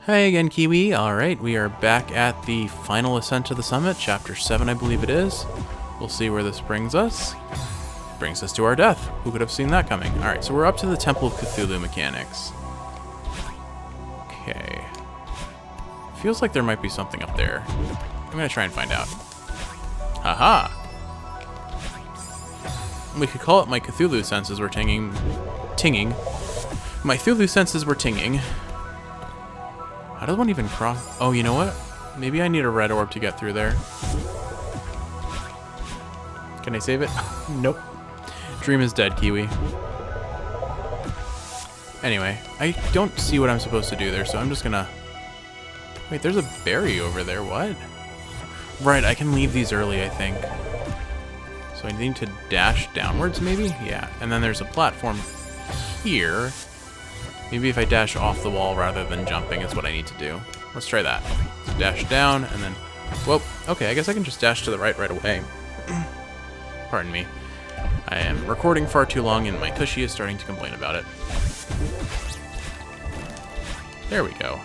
Hey again, Kiwi. Alright, we are back at the final ascent to the summit, chapter 7, I believe it is. We'll see where this brings us. Brings us to our death. Who could have seen that coming? Alright, so we're up to the Temple of Cthulhu mechanics. Okay. Feels like there might be something up there. I'm gonna try and find out. Haha! We could call it my Cthulhu senses were tinging. My Cthulhu senses were tinging. How does one even cross? Oh, you know what? Maybe I need a red orb to get through there. Can I save it? Nope. Dream is dead, Kiwi. Anyway, I don't see what I'm supposed to do there, so I'm just gonna... Wait, there's a berry over there. What? Right, I can leave these early, I think. So I need to dash downwards, maybe? Yeah, and then there's a platform here. Maybe if I dash off the wall rather than jumping is what I need to do. Let's try that. So dash down, and then... Whoa, okay, I guess I can just dash to the right away. Pardon me. I am recording far too long, and my tushy is starting to complain about it. There we go.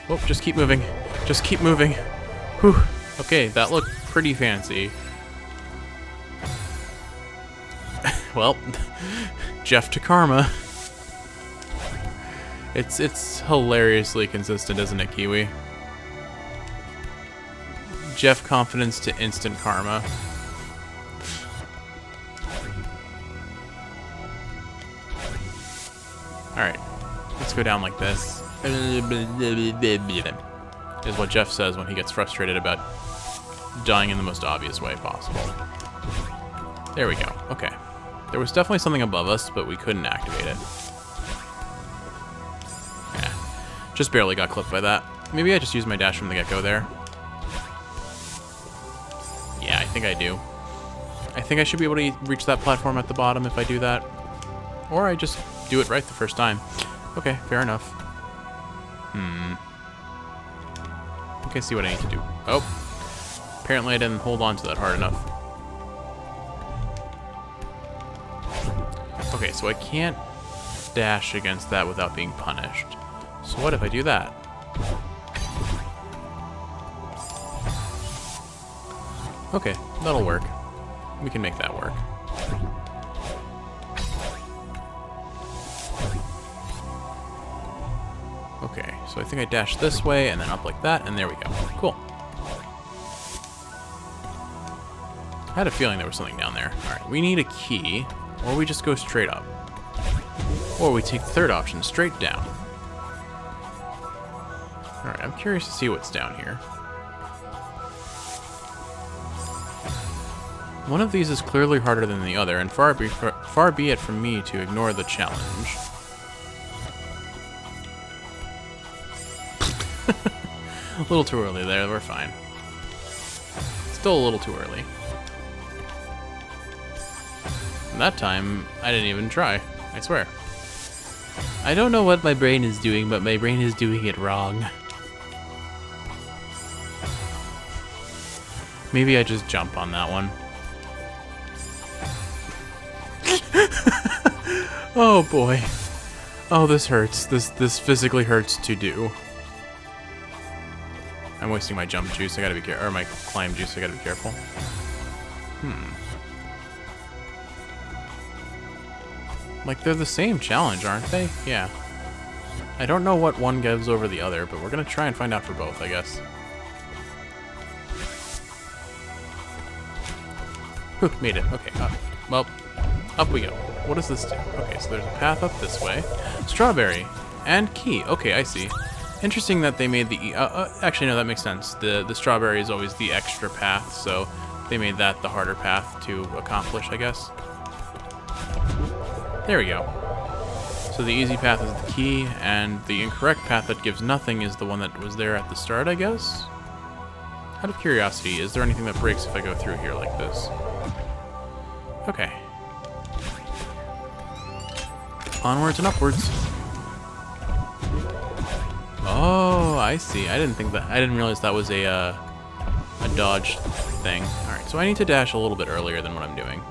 Whoop, just keep moving. Just keep moving. Whew. Okay, that looked pretty fancy. Well, Jeff to karma. It's hilariously consistent, isn't it, Kiwi? Jeff confidence to instant karma. Alright, let's go down like this. Is what Jeff says when he gets frustrated about dying in the most obvious way possible. There we go, okay. There was definitely something above us, but we couldn't activate it. Just barely got clipped by that. Maybe I just used my dash from the get-go there. Yeah, I think I do. I think I should be able to reach that platform at the bottom if I do that. Or I just do it right the first time. Okay, fair enough. I think I see what I need to do. Oh. Apparently I didn't hold on to that hard enough. Okay, so I can't dash against that without being punished. So what if I do that? Okay, that'll work. We can make that work. Okay, so I think I dash this way and then up like that, and there we go. Cool. I had a feeling there was something down there. Alright, we need a key, or we just go straight up. Or we take the third option, straight down. Alright, I'm curious to see what's down here. One of these is clearly harder than the other, and far be it from me to ignore the challenge. A little too early there, we're fine. Still a little too early. And that time, I didn't even try, I swear. I don't know what my brain is doing, but my brain is doing it wrong. Maybe I just jump on that one. Oh boy. Oh, this hurts. This physically hurts to do. I'm wasting my jump juice. I gotta be careful. Or my climb juice. I gotta be careful. Like, they're the same challenge, aren't they? Yeah. I don't know what one gives over the other, but we're gonna try and find out for both, I guess. Whew, made it. Okay, up. Well, up we go. What does this do? Okay, so there's a path up this way. Strawberry. And key. Okay, I see. Interesting that they made the... actually, no, that makes sense. The strawberry is always the extra path, so they made that the harder path to accomplish, I guess. There we go. So the easy path is the key, and the incorrect path that gives nothing is the one that was there at the start, I guess? Out of curiosity, is there anything that breaks if I go through here like this? Okay. Onwards and upwards. Oh, I see. I didn't realize that was a dodge thing. Alright, so I need to dash a little bit earlier than what I'm doing.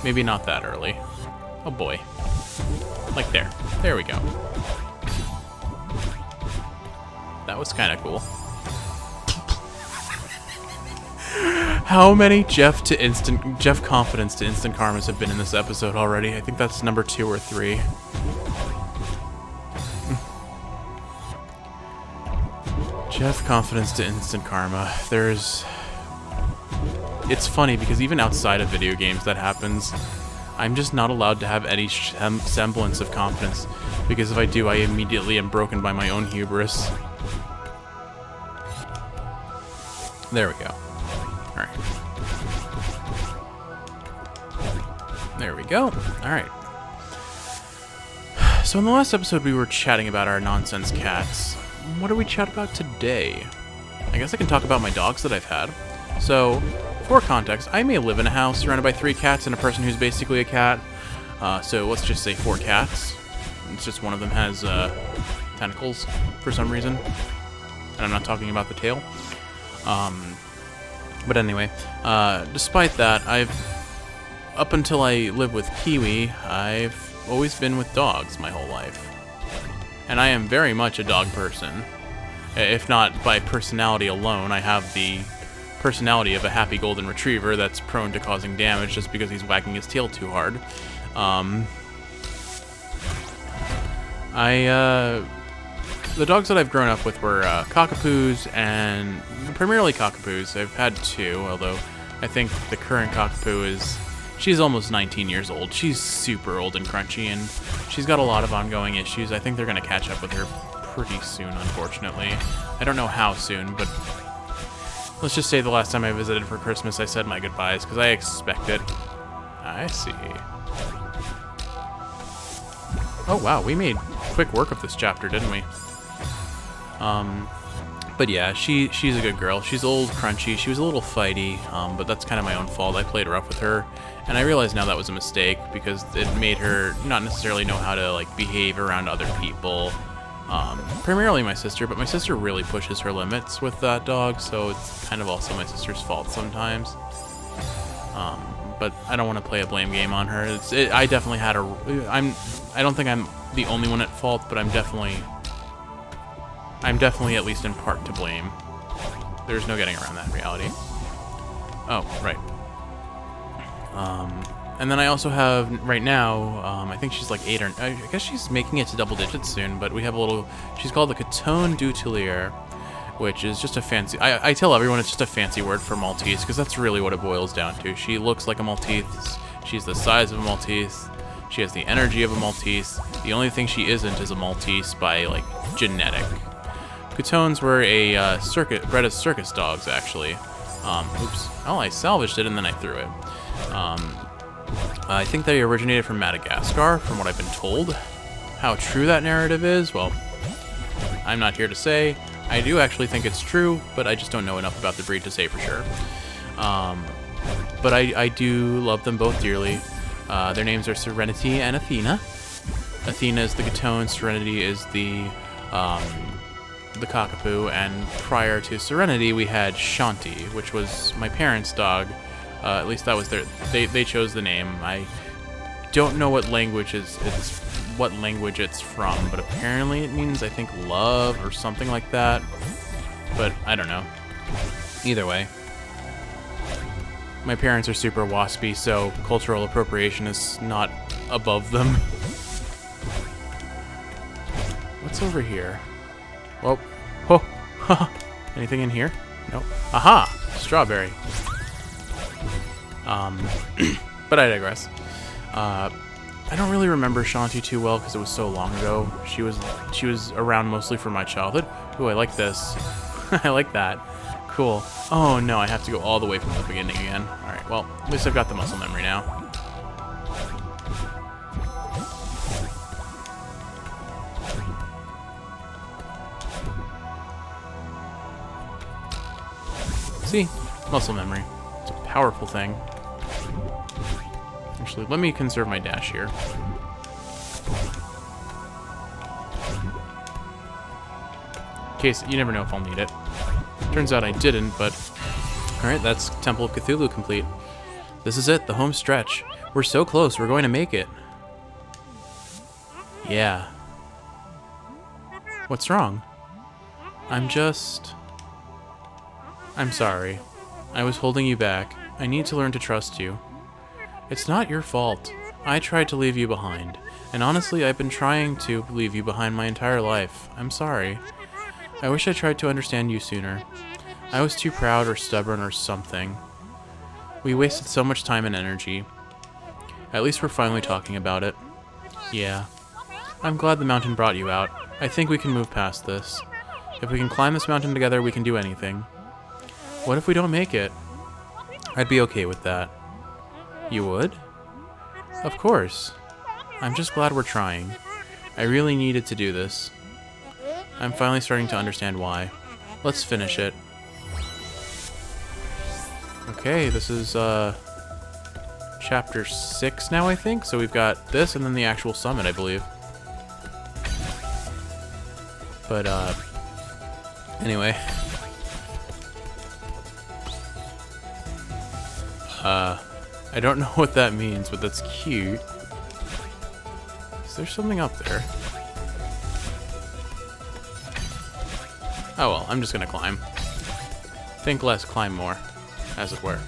Maybe not that early. Oh boy. Like there. There we go. That was kind of cool. How many Jeff confidence to instant karmas have been in this episode already? I think that's number 2 or 3. Jeff confidence to instant karma. It's funny because even outside of video games that happens. I'm just not allowed to have any semblance of confidence, because if I do, I immediately am broken by my own hubris. There we go. Alright. There we go. Alright. So in the last episode we were chatting about our nonsense cats. What do we chat about today? I guess I can talk about my dogs that I've had. So, for context, I may live in a house surrounded by 3 cats and a person who's basically a cat. So let's just say 4 cats. It's just one of them has tentacles for some reason. And I'm not talking about the tail. But anyway, despite that, up until I live with Kiwi, I've always been with dogs my whole life. And I am very much a dog person. If not by personality alone, I have the personality of a happy golden retriever that's prone to causing damage just because he's wagging his tail too hard. The dogs that I've grown up with were cockapoos, and primarily cockapoos. I've had 2, although I think the current cockapoo she's almost 19 years old. She's super old and crunchy, and she's got a lot of ongoing issues. I think they're going to catch up with her pretty soon, unfortunately. I don't know how soon, but let's just say the last time I visited for Christmas, I said my goodbyes, because I expect it. I see. Oh, wow, we made quick work of this chapter, didn't we? But yeah, she's a good girl. She's old, crunchy. She was a little fighty, but that's kind of my own fault. I played rough with her, and I realize now that was a mistake, because it made her not necessarily know how to, like, behave around other people. Primarily my sister, but my sister really pushes her limits with that dog, so it's kind of also my sister's fault sometimes. But I don't want to play a blame game on her. I definitely had I don't think I'm the only one at fault, but I'm definitely at least in part to blame. There's no getting around that reality. Oh, right. And then I also have, right now, I think she's like 8 or... I guess she's making it to double digits soon, but we have a little... She's called the Coton du Tuileries, which is just a fancy... I tell everyone it's just a fancy word for Maltese, because that's really what it boils down to. She looks like a Maltese. She's the size of a Maltese. She has the energy of a Maltese. The only thing she isn't is a Maltese by, like, genetic. Cotons were bred as circus dogs, actually. Oops. Oh, I salvaged it and then I threw it. I think they originated from Madagascar, from what I've been told. How true that narrative is, well, I'm not here to say. I do actually think it's true, but I just don't know enough about the breed to say for sure. But I do love them both dearly. Their names are Serenity and Athena. Athena is the Coton, Serenity is the cockapoo, and prior to Serenity we had Shanti, which was my parents' dog. At least that was they chose the name. I don't know what language it's from, but apparently it means, I think, love or something like that. But I don't know. Either way, my parents are super waspy, so cultural appropriation is not above them. What's over here? Whoa. Oh. Anything in here? Nope. Aha! Strawberry. But I digress. I don't really remember Shanti too well because it was so long ago. She was around mostly for my childhood. Ooh, I like this. I like that. Cool. Oh no, I have to go all the way from the beginning again. Alright, well, at least I've got the muscle memory now. See? Muscle memory. It's a powerful thing. Actually, let me conserve my dash here. In case, you never know if I'll need it. Turns out I didn't, but... Alright, that's Temple of Cthulhu complete. This is it, the home stretch. We're so close, we're going to make it. Yeah. What's wrong? I'm sorry. I was holding you back. I need to learn to trust you. It's not your fault. I tried to leave you behind. And honestly, I've been trying to leave you behind my entire life. I'm sorry. I wish I tried to understand you sooner. I was too proud or stubborn or something. We wasted so much time and energy. At least we're finally talking about it. Yeah. I'm glad the mountain brought you out. I think we can move past this. If we can climb this mountain together, we can do anything. What if we don't make it? I'd be okay with that. You would? Of course. I'm just glad we're trying. I really needed to do this. I'm finally starting to understand why. Let's finish it. Okay, this is chapter 6 now, I think. So we've got this and then the actual summit, I believe. But anyway. I don't know what that means, but that's cute. Is there something up there? Oh well, I'm just gonna climb. Think less, climb more, as it were.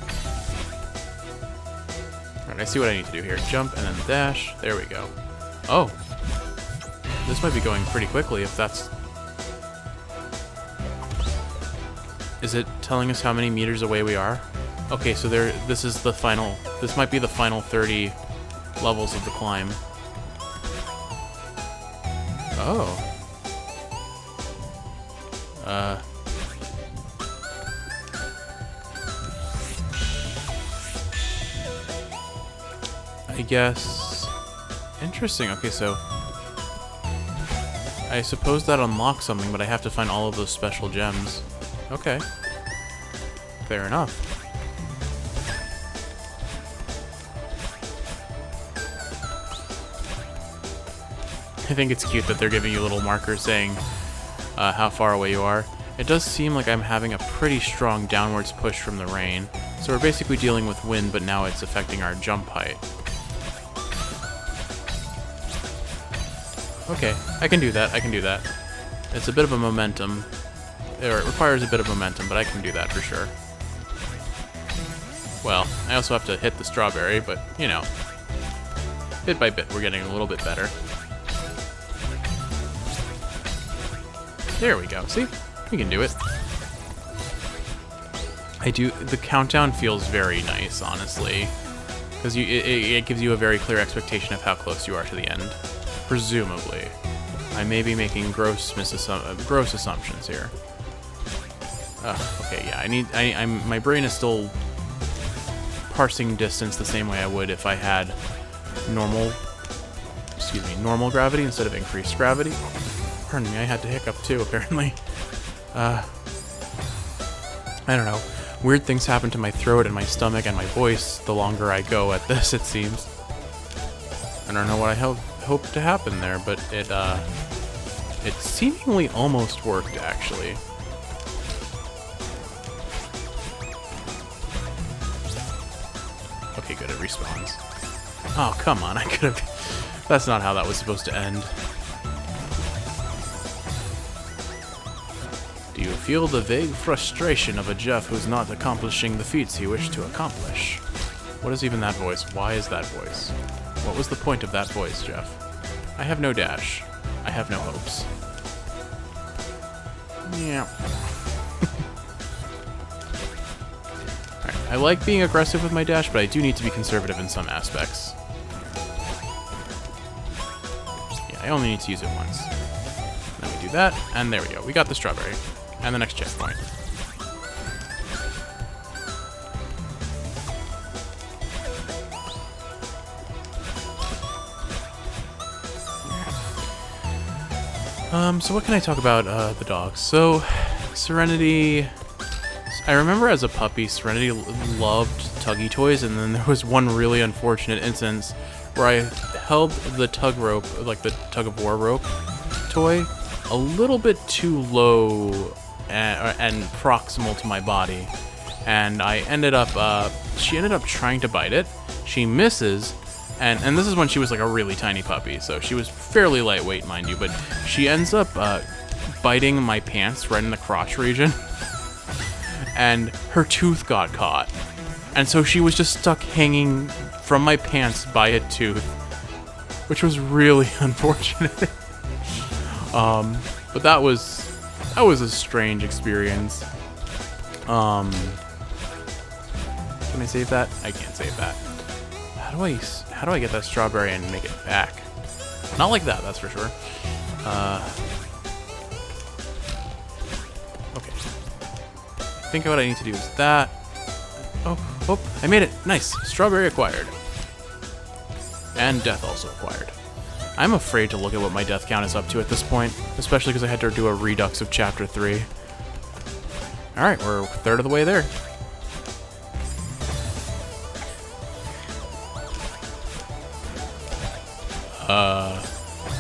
Alright, I see what I need to do here. Jump and then dash. There we go. Oh! This might be going pretty quickly if that's... Is it telling us how many meters away we are? Okay, so this is the final... This might be the final 30 levels of the climb. Oh. I guess... Interesting. Okay, so... I suppose that unlocks something, but I have to find all of those special gems. Okay. Fair enough. I think it's cute that they're giving you little markers saying how far away you are. It does seem like I'm having a pretty strong downwards push from the rain. So we're basically dealing with wind, but now it's affecting our jump height. Okay, I can do that, I can do that. It's a bit of a momentum. Or it requires a bit of momentum, but I can do that for sure. Well, I also have to hit the strawberry, but, you know. Bit by bit, we're getting a little bit better. There we go. See? We can do it. The countdown feels very nice, honestly. Because it gives you a very clear expectation of how close you are to the end. Presumably. I may be making gross assumptions here. Okay, yeah, my brain is still parsing distance the same way I would if I had normal gravity instead of increased gravity. Pardon me, I had to hiccup too, apparently. I don't know. Weird things happen to my throat and my stomach and my voice the longer I go at this, it seems. I don't know what I hope to happen there, but it seemingly almost worked, actually. Okay, good, it respawns. Oh, come on, I could have... That's not how that was supposed to end. Do you feel the vague frustration of a Jeff who's not accomplishing the feats he wished to accomplish? What is even that voice? Why is that voice? What was the point of that voice, Jeff? I have no dash. I have no hopes. Yeah. Alright, I like being aggressive with my dash, but I do need to be conservative in some aspects. Yeah, I only need to use it once. Then we do that, and there we go. We got the strawberry. And the next checkpoint. So what can I talk about the dogs? So, Serenity... I remember as a puppy, Serenity loved tuggy toys, and then there was one really unfortunate instance where I held the tug rope, like the tug-of-war rope toy, a little bit too low and proximal to my body, and I ended up, she ended up trying to bite it. She misses, and this is when she was like a really tiny puppy, so she was fairly lightweight, mind you, but she ends up biting my pants right in the crotch region, and her tooth got caught. And so she was just stuck hanging from my pants by a tooth, which was really unfortunate. But that was a strange experience. Can I save that? I can't save that. How do I get that strawberry and make it back? Not like that, that's for sure. Okay. I think what I need to do is that. Oh, I made it. Nice. Strawberry acquired. And death also acquired. I'm afraid to look at what my death count is up to at this point, especially because I had to do a redux of Chapter 3. Alright, we're a third of the way there.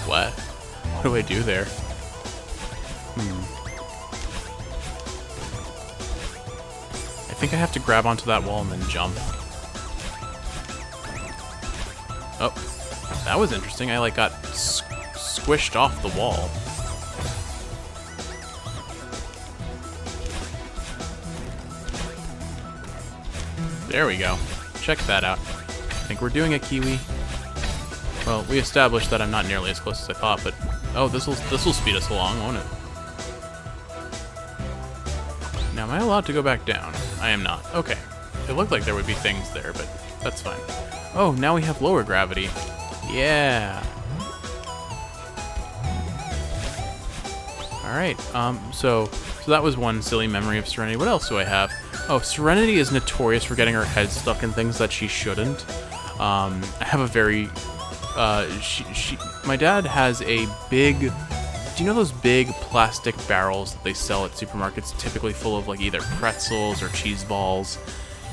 What? What do I do there? I think I have to grab onto that wall and then jump. Oh, that was interesting. I like got squished off the wall. There we go. Check that out. I think we're doing a Kiwi. Well, we established that I'm not nearly as close as I thought, but oh, this will speed us along, won't it? Now, am I allowed to go back down? I am not. Okay. It looked like there would be things there, but that's fine. Oh, now we have lower gravity. Yeah. All right. So that was one silly memory of Serenity. What else do I have? Oh, Serenity is notorious for getting her head stuck in things that she shouldn't. I have a very my dad has a big, do you know those big plastic barrels that they sell at supermarkets, typically full of like either pretzels or cheese balls?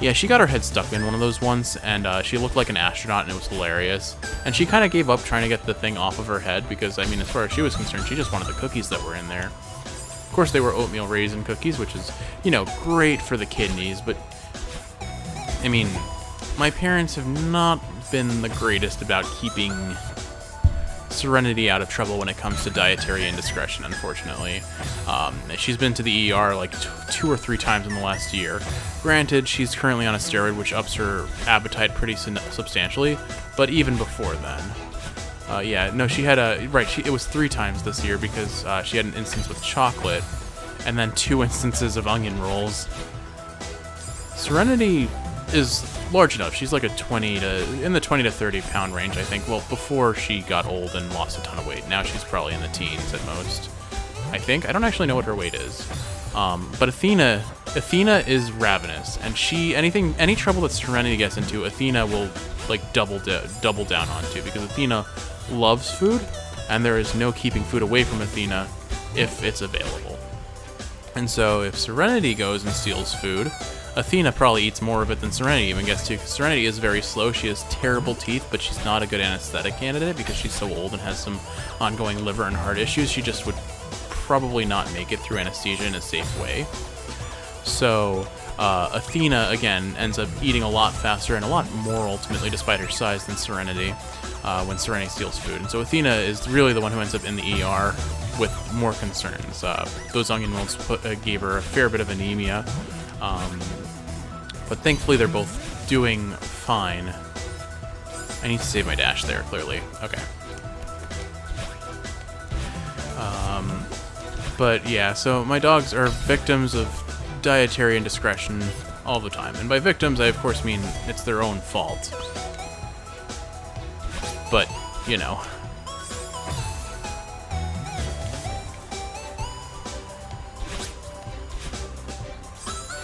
Yeah, she got her head stuck in one of those once, and she looked like an astronaut, and it was hilarious. And she kind of gave up trying to get the thing off of her head because, I mean, as far as she was concerned, she just wanted the cookies that were in there. Of course, they were oatmeal raisin cookies, which is, you know, great for the kidneys, but, I mean, my parents have not been the greatest about keeping Serenity out of trouble when it comes to dietary indiscretion, unfortunately. She's been to the ER like 2 or 3 times in the last year. Granted, she's currently on a steroid which ups her appetite pretty substantially, but even before then. Yeah, no, she had a, right, it was 3 times this year because she had an instance with chocolate and then 2 instances of onion rolls. Serenity is large enough. She's like in the 20 to 30 pound range, I think. Well, before she got old and lost a ton of weight. Now she's probably in the teens at most, I think. I don't actually know what her weight is. But Athena is ravenous, and any trouble that Serenity gets into, Athena will like double down onto, because Athena loves food, and there is no keeping food away from Athena if it's available. And so if Serenity goes and steals food, Athena probably eats more of it than Serenity even gets to, because Serenity is very slow. She has terrible teeth, but she's not a good anesthetic candidate because she's so old and has some ongoing liver and heart issues. She just would probably not make it through anesthesia in a safe way. So Athena, again, ends up eating a lot faster and a lot more, ultimately, despite her size, than Serenity when Serenity steals food. And so Athena is really the one who ends up in the ER with more concerns. Those onion rolls gave her a fair bit of anemia. But thankfully they're both doing fine. I need to save my dash there, clearly. Okay. But yeah, so my dogs are victims of dietary indiscretion all the time. And by victims, I of course mean it's their own fault. But, you know.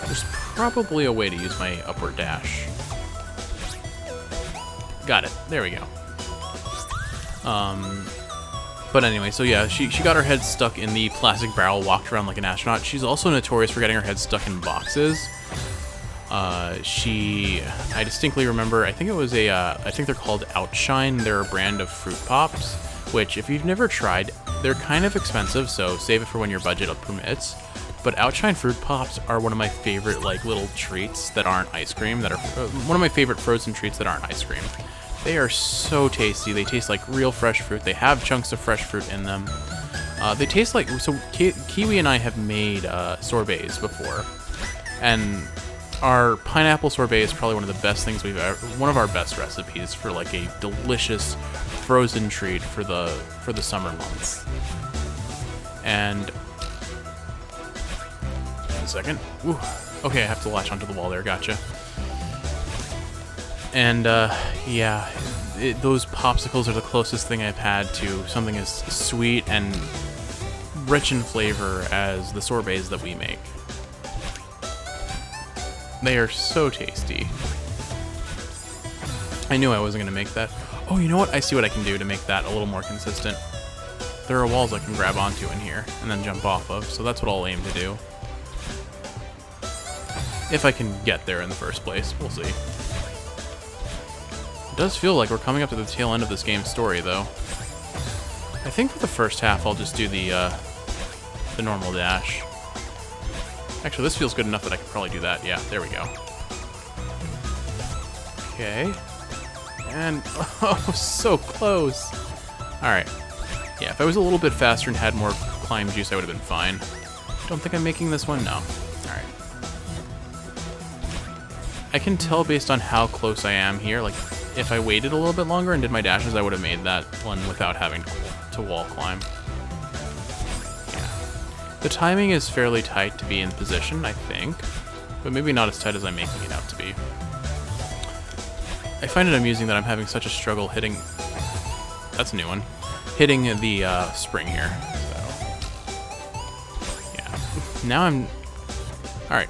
There's probably a way to use my upward dash. Got it. There we go. But anyway, so yeah, she got her head stuck in the plastic barrel, walked around like an astronaut. She's also notorious for getting her head stuck in boxes. I distinctly remember, I think it was I think they're called Outshine. They're a brand of fruit pops, which if you've never tried, they're kind of expensive, so save it for when your budget permits. But Outshine fruit pops are one of my favorite like little treats that aren't ice cream, that are one of my favorite frozen treats that aren't ice cream. They are so tasty. They taste like real fresh fruit. They have chunks of fresh fruit in them. They taste like... So, Kiwi and I have made sorbets before. And our pineapple sorbet is probably one of the best things we've ever... One of our best recipes for, like, a delicious frozen treat for the summer months. And... One second. Ooh. Okay, I have to latch onto the wall there. Gotcha. And, yeah... those popsicles are the closest thing I've had to something as sweet and rich in flavor as the sorbets that we make. They are so tasty. I knew I wasn't going to make that. Oh, you know what? I see what I can do to make that a little more consistent. There are walls I can grab onto in here and then jump off of, so that's what I'll aim to do. If I can get there in the first place, we'll see. It does feel like we're coming up to the tail end of this game's story, though. I think for the first half, I'll just do the normal dash. Actually, this feels good enough that I could probably do that. Yeah, there we go. Okay. And, oh, so close. Alright. Yeah, if I was a little bit faster and had more climb juice, I would have been fine. Don't think I'm making this one? No. Alright. I can tell based on how close I am here, like, if I waited a little bit longer and did my dashes, I would have made that one without having to wall climb. Yeah. The timing is fairly tight to be in position, I think, but maybe not as tight as I'm making it out to be. I find it amusing that I'm having such a struggle hitting... That's a new one. Hitting the spring here. So, yeah. Now I'm... Alright.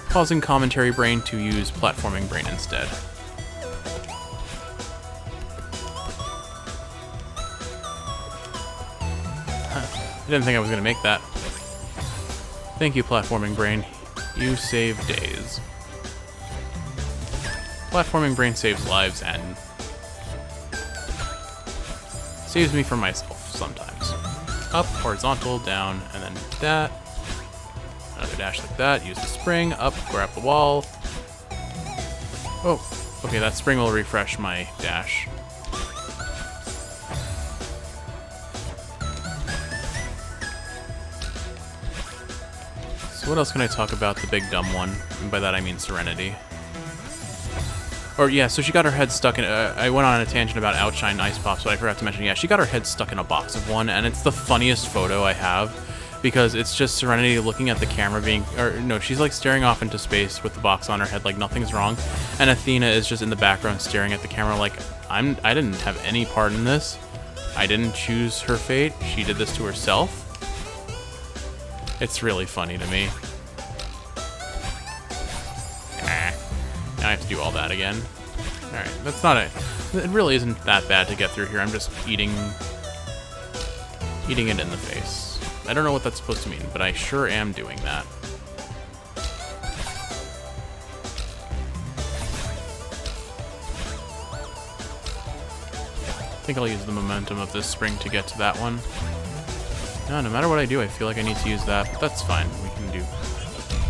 Pausing commentary brain to use platforming brain instead. I didn't think I was going to make that. Thank you, platforming brain. You save days. Platforming brain saves lives and saves me from myself sometimes. Up, horizontal, down, and then that. Another dash like that. Use the spring. Up, grab the wall. Oh, okay, that spring will refresh my dash. What else can I talk about the big dumb one? And by that I mean Serenity. Or yeah, so she got her head stuck in... I went on a tangent about Outshine Ice Pops, but I forgot to mention, yeah, she got her head stuck in a box of one, and it's the funniest photo I have, because it's just Serenity looking at the camera being... Or no, she's like staring off into space with the box on her head like nothing's wrong, and Athena is just in the background staring at the camera like, I didn't have any part in this. I didn't choose her fate. She did this to herself. It's really funny to me. Now I have to do all that again. Alright, that's not a... It really isn't that bad to get through here. I'm just eating it in the face. I don't know what that's supposed to mean, but I sure am doing that. I think I'll use the momentum of this spring to get to that one. No matter what I do, I feel like I need to use that, but that's fine. We can do...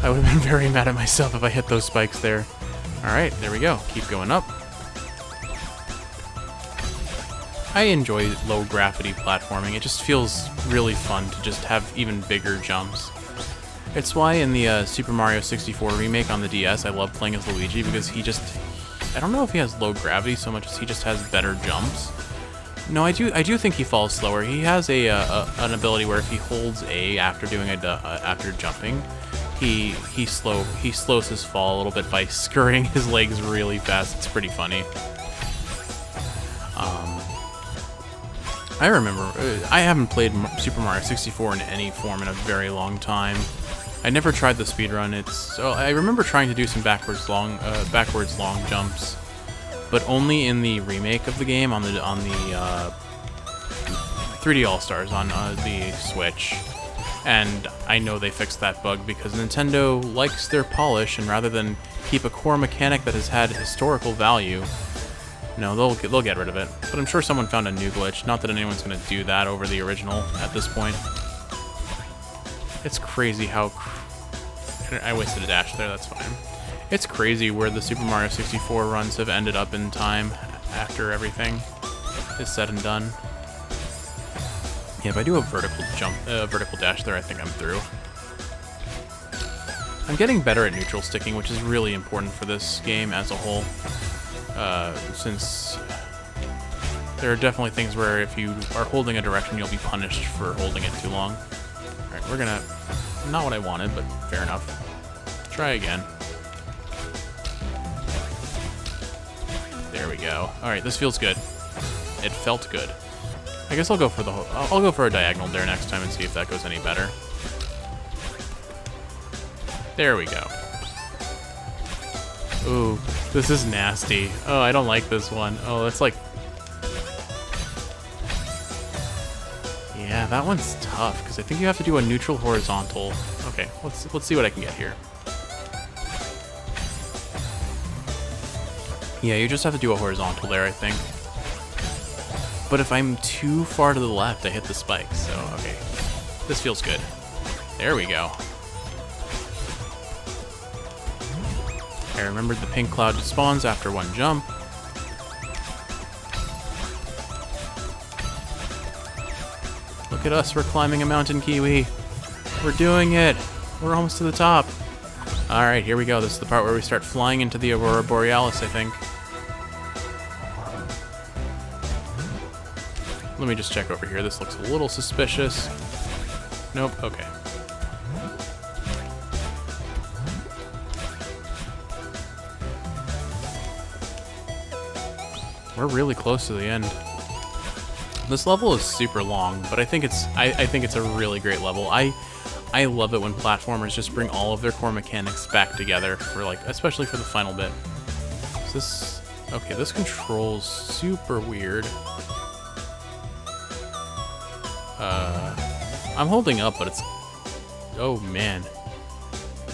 I would have been very mad at myself if I hit those spikes there. Alright, there we go. Keep going up. I enjoy low gravity platforming. It just feels really fun to just have even bigger jumps. It's why in the Super Mario 64 remake on the DS, I love playing as Luigi, because he just... I don't know if he has low gravity so much as he just has better jumps. No, I do think he falls slower. He has an ability where if he holds A after doing after jumping, he slows his fall a little bit by scurrying his legs really fast. It's pretty funny. I remember I haven't played Super Mario 64 in any form in a very long time. I never tried the speedrun. I remember trying to do some backwards long jumps, but only in the remake of the game on the 3D All-Stars on the Switch. And I know they fixed that bug because Nintendo likes their polish, and rather than keep a core mechanic that has had historical value, no, they'll get rid of it. But I'm sure someone found a new glitch. Not that anyone's going to do that over the original at this point. It's crazy how... I wasted a dash there, that's fine. It's crazy where the Super Mario 64 runs have ended up in time after everything is said and done. Yeah, if I do a vertical jump, vertical dash there, I think I'm through. I'm getting better at neutral sticking, which is really important for this game as a whole. Since there are definitely things where if you are holding a direction, you'll be punished for holding it too long. Alright, we're gonna... Not what I wanted, but fair enough. Try again. There we go. Alright, this feels good. It felt good. I guess I'll go for I'll go for a diagonal there next time and see if that goes any better. There we go. Ooh, this is nasty. Oh, I don't like this one. Oh, that's like... Yeah, that one's tough, because I think you have to do a neutral horizontal. Okay, let's see what I can get here. Yeah, you just have to do a horizontal there, I think. But if I'm too far to the left, I hit the spike, so okay. This feels good. There we go. I remembered the pink cloud spawns after one jump. Look at us, we're climbing a mountain, Kiwi. We're doing it. We're almost to the top. Alright, here we go. This is the part where we start flying into the Aurora Borealis, I think. Let me just check over here. This looks a little suspicious. Nope, okay. We're really close to the end. This level is super long, but I think it's a really great level. I love it when platformers just bring all of their core mechanics back together for especially for the final bit. Is this okay? This controls super weird. I'm holding up, but it's... Oh, man.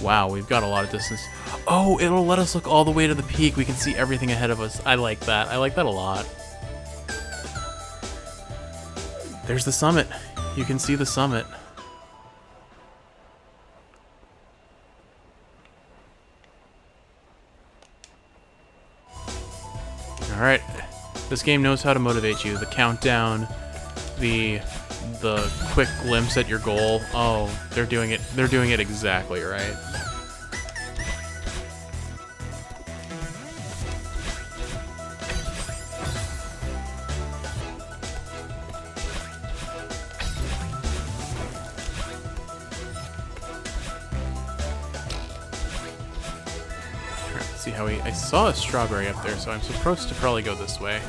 Wow, we've got a lot of distance. Oh, it'll let us look all the way to the peak. We can see everything ahead of us. I like that. I like that a lot. There's the summit. You can see the summit. Alright. This game knows how to motivate you. The countdown, the quick glimpse at your goal. Oh, they're doing it exactly right. Let's see how I saw a strawberry up there, so I'm supposed to probably go this way.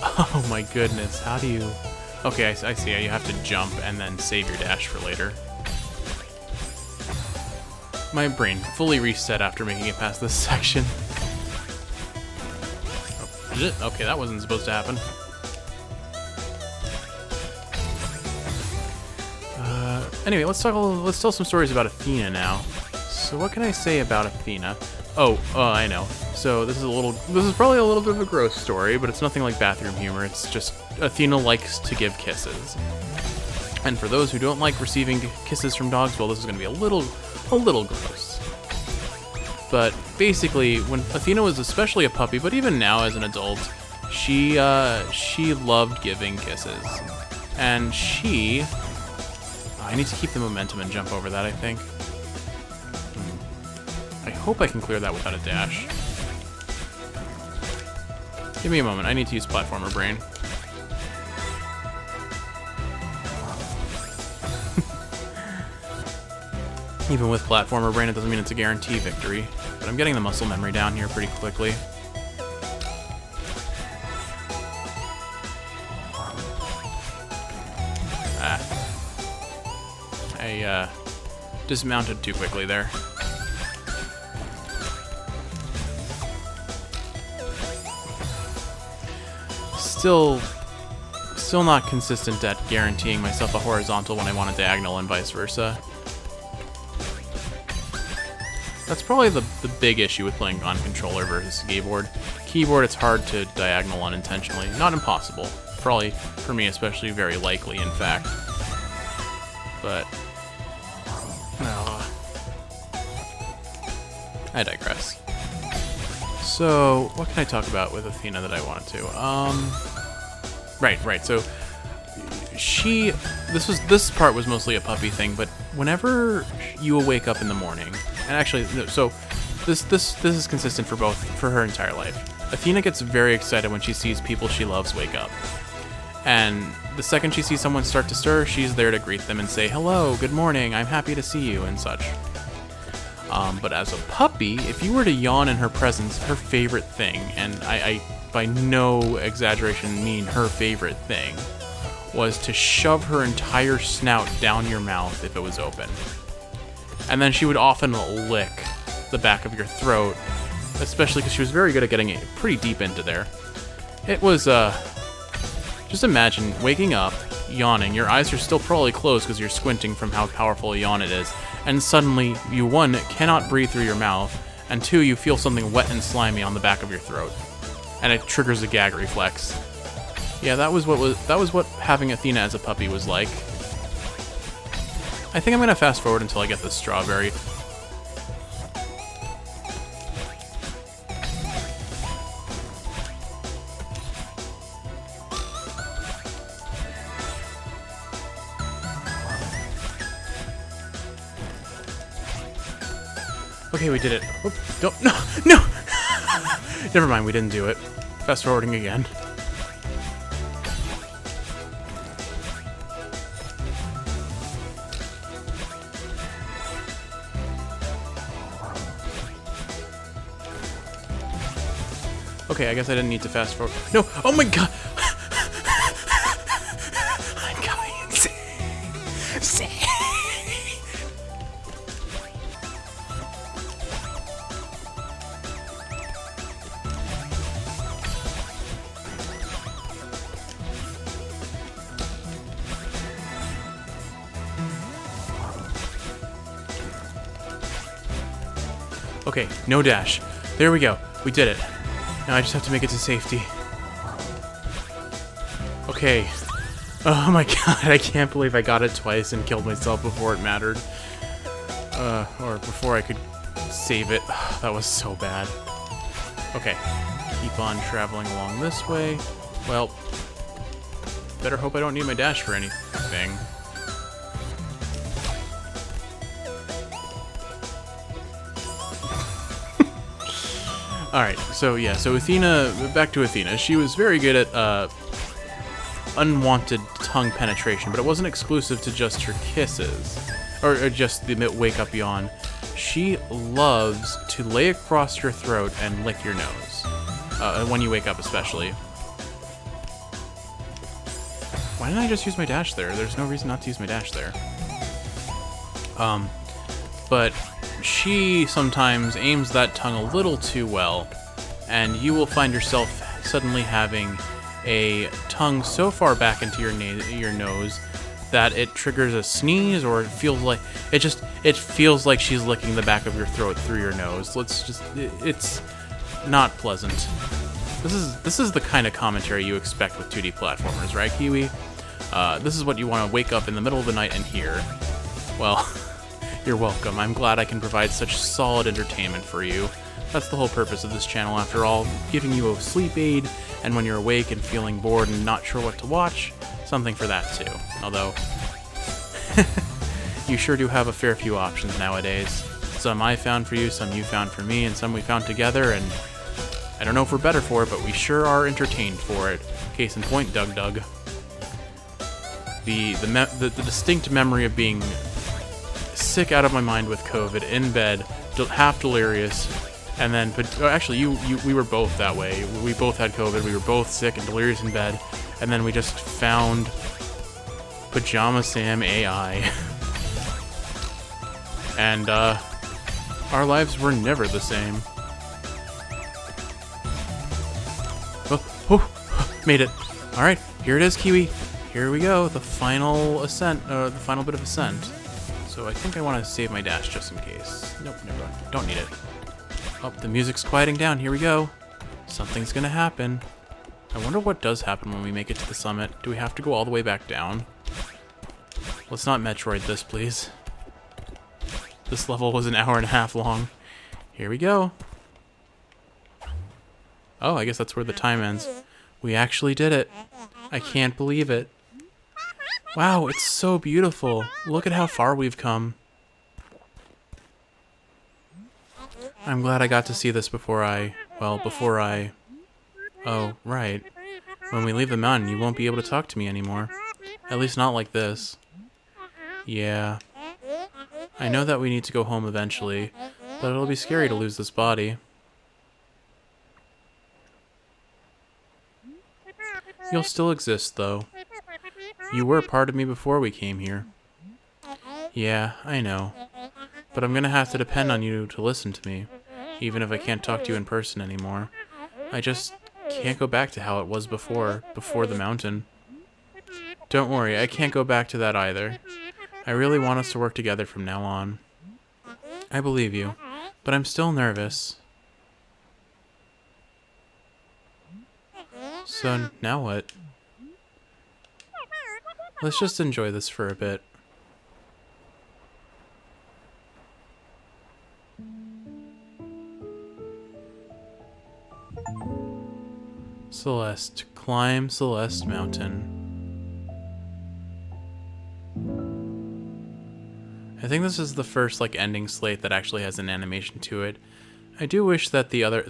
Oh my goodness, how do you... Okay, I see. You have to jump and then save your dash for later. My brain fully reset after making it past this section. Oh, is it? Okay, that wasn't supposed to happen. Anyway, let's tell some stories about Athena now. So what can I say about Athena? Oh, I know. So this is probably a little bit of a gross story, but it's nothing like bathroom humor. It's just Athena likes to give kisses. And for those who don't like receiving kisses from dogs, well, this is going to be a little gross. But basically, when Athena was especially a puppy, but even now as an adult, she loved giving kisses. And I need to keep the momentum and jump over that, I think. I hope I can clear that without a dash. Give me a moment. I need to use platformer brain. Even with platformer brain, it doesn't mean it's a guarantee victory. But I'm getting the muscle memory down here pretty quickly. I dismounted too quickly there. Still not consistent at guaranteeing myself a horizontal when I want a diagonal and vice versa. That's probably the big issue with playing on controller versus keyboard. Keyboard, it's hard to diagonal unintentionally. Not impossible. Probably, for me especially, very likely, in fact. But... no. I digress. So, what can I talk about with Athena that I wanted to? Right. So, this part was mostly a puppy thing, but whenever you will wake up in the morning, and actually, no, so this is consistent for her entire life. Athena gets very excited when she sees people she loves wake up. And the second she sees someone start to stir, she's there to greet them and say, hello, good morning, I'm happy to see you, and such. But as a puppy, if you were to yawn in her presence, her favorite thing, and I by no exaggeration mean her favorite thing, was to shove her entire snout down your mouth if it was open. And then she would often lick the back of your throat, especially because she was very good at getting it pretty deep into there. It was, just imagine waking up, yawning, your eyes are still probably closed because you're squinting from how powerful a yawn it is, and suddenly you, one, cannot breathe through your mouth, and two, you feel something wet and slimy on the back of your throat. And it triggers a gag reflex. Yeah, that was what having Athena as a puppy was like. I think I'm gonna fast forward until I get this strawberry. Okay, we did it. Oh, don't, no! Never mind, we didn't do it. Fast forwarding again. Okay, I guess I didn't need to fast forward. No! Oh my god! I'm going insane! Okay, no dash. There we go. We did it. Now I just have to make it to safety. Okay. Oh my god, I can't believe I got it twice and killed myself before it mattered. Or before I could save it. That was so bad. Okay. Keep on traveling along this way. Well, better hope I don't need my dash for anything. Alright, so yeah, so Athena, back to Athena. She was very good at unwanted tongue penetration, but it wasn't exclusive to just her kisses, or just the wake up yawn. She loves to lay across your throat and lick your nose, when you wake up especially. Why didn't I just use my dash there? There's no reason not to use my dash there. But she sometimes aims that tongue a little too well, and you will find yourself suddenly having a tongue so far back into your nose that it triggers a sneeze, or it feels like she's licking the back of your throat through your nose. It's not pleasant. This is the kind of commentary you expect with 2D platformers, right, Kiwi? This is what you want to wake up in the middle of the night and hear. Well, you're welcome. I'm glad I can provide such solid entertainment for you. That's the whole purpose of this channel, after all, giving you a sleep aid, and when you're awake and feeling bored and not sure what to watch, something for that too. Although, you sure do have a fair few options nowadays. Some I found for you, some you found for me, and some we found together, and I don't know if we're better for it, but we sure are entertained for it. Case in point, Doug. The distinct memory of being sick out of my mind with COVID, in bed, half delirious, and then, actually, we were both that way. We both had COVID, we were both sick and delirious in bed, and then we just found Pajama Sam AI. And, our lives were never the same. Oh, made it. Alright, here it is, Kiwi. Here we go, the final ascent, the final bit of ascent. So I think I want to save my dash just in case. Nope, never mind. Don't need it. Oh, the music's quieting down. Here we go. Something's gonna happen. I wonder what does happen when we make it to the summit. Do we have to go all the way back down? Let's not Metroid this, please. This level was an hour and a half long. Here we go. Oh, I guess that's where the time ends. We actually did it. I can't believe it. Wow, it's so beautiful. Look at how far we've come. I'm glad I got to see this before I... Oh, right. When we leave the mountain, you won't be able to talk to me anymore. At least not like this. Yeah. I know that we need to go home eventually, but it'll be scary to lose this body. You'll still exist, though. You were part of me before we came here. Yeah, I know. But I'm gonna have to depend on you to listen to me, even if I can't talk to you in person anymore. I just can't go back to how it was before the mountain. Don't worry, I can't go back to that either. I really want us to work together from now on. I believe you, but I'm still nervous. So, now what? Let's just enjoy this for a bit. Celeste. Climb Celeste Mountain. I think this is the first like ending slate that actually has an animation to it. I do wish that the other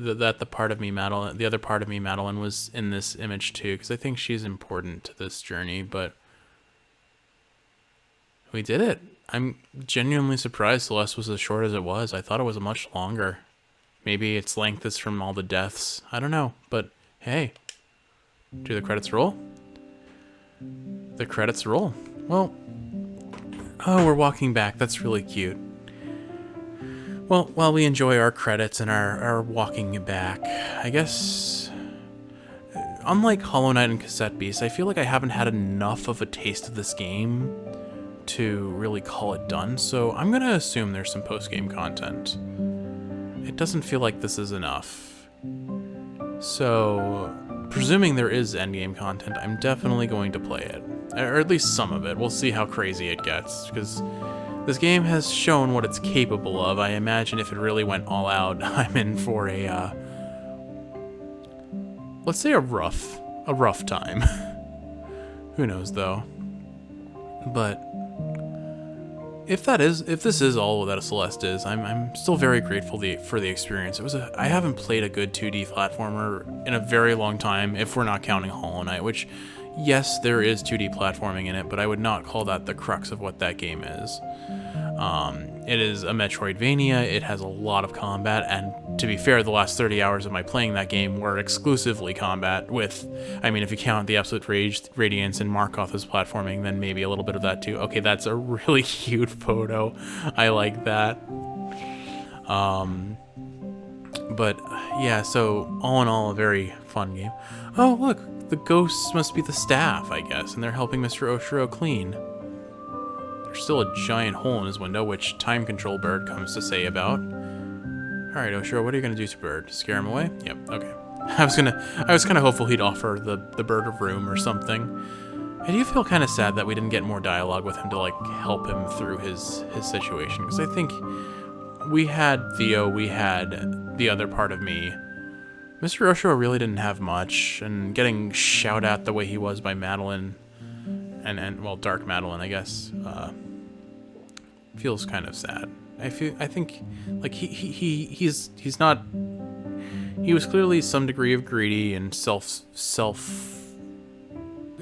part of me, Madeline, was in this image too, because I think she's important to this journey. But we did it. I'm genuinely surprised Celeste was as short as it was. I thought it was much longer. Maybe its length is from all the deaths. I don't know, but hey. Do the credits roll? The credits roll. Well, oh, we're walking back. That's really cute. Well, while we enjoy our credits and our walking back, I guess, unlike Hollow Knight and Cassette Beast, I feel like I haven't had enough of a taste of this game to really call it done, so I'm gonna assume there's some post-game content. It doesn't feel like this is enough. So, presuming there is endgame content, I'm definitely going to play it. Or at least some of it. We'll see how crazy it gets, because this game has shown what it's capable of. I imagine if it really went all out, I'm in for a, let's say a rough time. Who knows, though. But if this is all that a Celeste is, I'm still very grateful for the experience. I haven't played a good 2D platformer in a very long time, if we're not counting Hollow Knight, which, yes, there is 2D platforming in it, but I would not call that the crux of what that game is. It is a Metroidvania, it has a lot of combat, and to be fair, the last 30 hours of my playing that game were exclusively combat with, I mean, if you count the Absolute Radiance and Markoth as platforming, then maybe a little bit of that too. Okay, that's a really cute photo. I like that. But yeah, so all in all, a very fun game. Oh, look, the ghosts must be the staff, I guess, and they're helping Mr. Oshiro clean. There's still a giant hole in his window, which Time Control Bird comes to say about. Alright, Oshiro, what are you gonna do to Bird? Scare him away? Yep, okay. I was kinda hopeful he'd offer the bird a room or something. I do feel kinda sad that we didn't get more dialogue with him to like help him through his situation, because I think we had Theo, we had the other part of me. Mr. Oshiro really didn't have much, and getting shout at the way he was by Madeline, and well, Dark Madeline, I guess, feels kind of sad. I think like he was clearly some degree of greedy and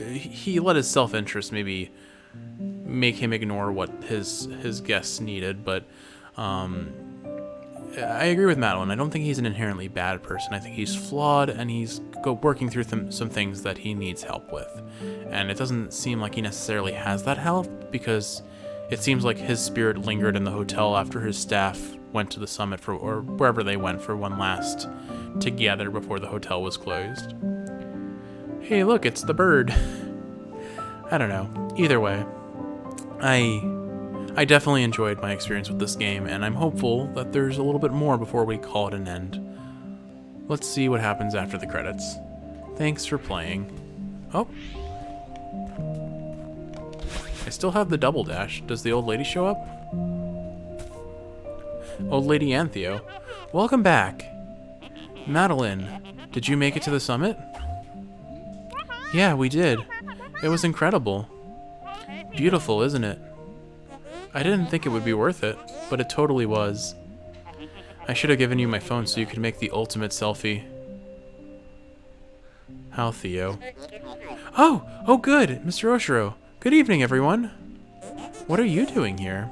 he let his self-interest maybe make him ignore what his guests needed, but I agree with Madeline. I don't think he's an inherently bad person. I think he's flawed, and he's working through some things that he needs help with. And it doesn't seem like he necessarily has that help, because it seems like his spirit lingered in the hotel after his staff went to the summit or wherever they went for one last together before the hotel was closed. Hey, look, it's the bird. I don't know. Either way, I definitely enjoyed my experience with this game, and I'm hopeful that there's a little bit more before we call it an end. Let's see what happens after the credits. Thanks for playing. Oh. I still have the double dash. Does the old lady show up? Old lady and Theo. Welcome back. Madeline, did you make it to the summit? Yeah, we did. It was incredible. beautiful, isn't it? I didn't think it would be worth it, but it totally was. I should have given you my phone so you could make the ultimate selfie. How, Theo? Oh, good, Mr. Oshiro. Good evening, everyone. What are you doing here?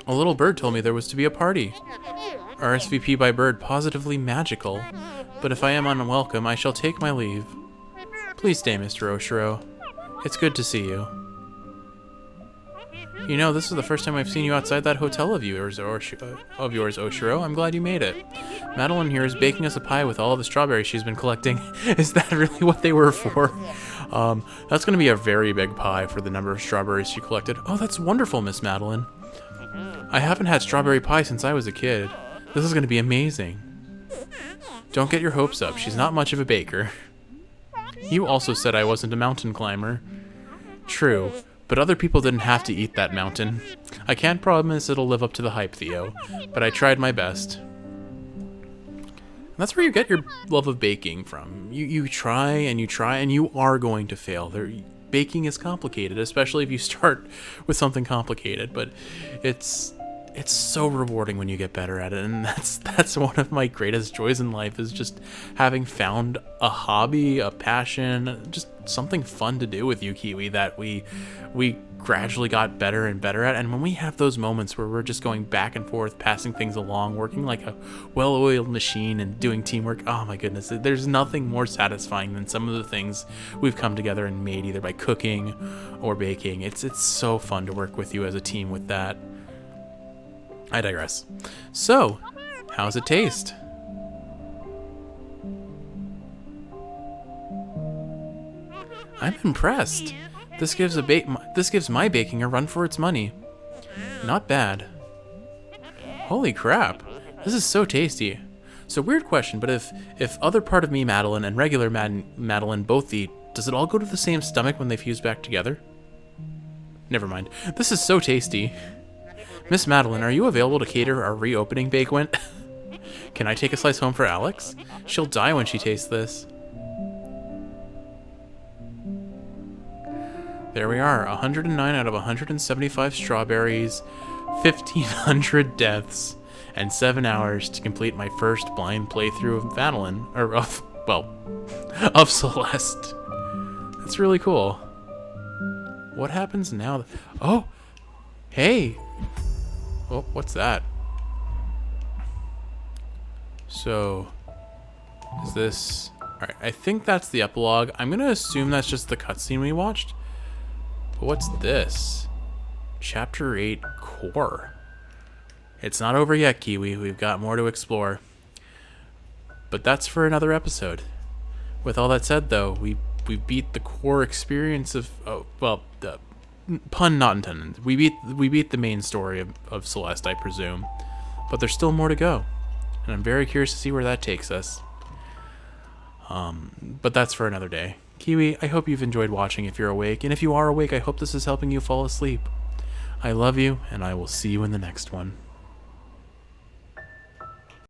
A little bird told me there was to be a party. RSVP by bird, positively magical. But if I am unwelcome, I shall take my leave. Please stay, Mr. Oshiro. It's good to see you. You know, this is the first time I've seen you outside that hotel of yours, Oshiro. I'm glad you made it. Madeline here is baking us a pie with all of the strawberries she's been collecting. Is that really what they were for? That's going to be a very big pie for the number of strawberries she collected. Oh, that's wonderful, Miss Madeline. I haven't had strawberry pie since I was a kid. This is going to be amazing. Don't get your hopes up. She's not much of a baker. You also said I wasn't a mountain climber. True. But other people didn't have to eat that mountain. I can't promise it'll live up to the hype, Theo, but I tried my best. That's where you get your love of baking from. You try and you are going to fail. Baking is complicated, especially if you start with something complicated, but it's so rewarding when you get better at it, and that's one of my greatest joys in life, is just having found a hobby, a passion, just something fun to do with you, Kiwi, that we gradually got better and better at. And when we have those moments where we're just going back and forth, passing things along, working like a well-oiled machine and doing teamwork, oh my goodness, there's nothing more satisfying than some of the things we've come together and made, either by cooking or baking. It's so fun to work with you as a team with that. I digress. So, how's it taste? I'm impressed. This gives my baking a run for its money. Not bad. Holy crap. This is so tasty. So, weird question, but if other part of me, Madeline, and regular Madeline both eat, does it all go to the same stomach when they fuse back together? Never mind. This is so tasty. Miss Madeline, are you available to cater our reopening banquet? Can I take a slice home for Alex? She'll die when she tastes this. There we are, 109 out of 175 strawberries, 1,500 deaths, and 7 hours to complete my first blind playthrough of Madeline, or of Celeste. That's really cool. What happens now? Oh, hey. Oh, what's that? So, is this... Alright, I think that's the epilogue. I'm gonna assume that's just the cutscene we watched. But what's this? Chapter 8 Core. It's not over yet, Kiwi. We've got more to explore. But that's for another episode. With all that said, though, we beat the core experience of... Oh, well, pun not intended. We beat the main story of Celeste, I presume. But there's still more to go. And I'm very curious to see where that takes us. But that's for another day. Kiwi, I hope you've enjoyed watching if you're awake. And if you are awake, I hope this is helping you fall asleep. I love you, and I will see you in the next one.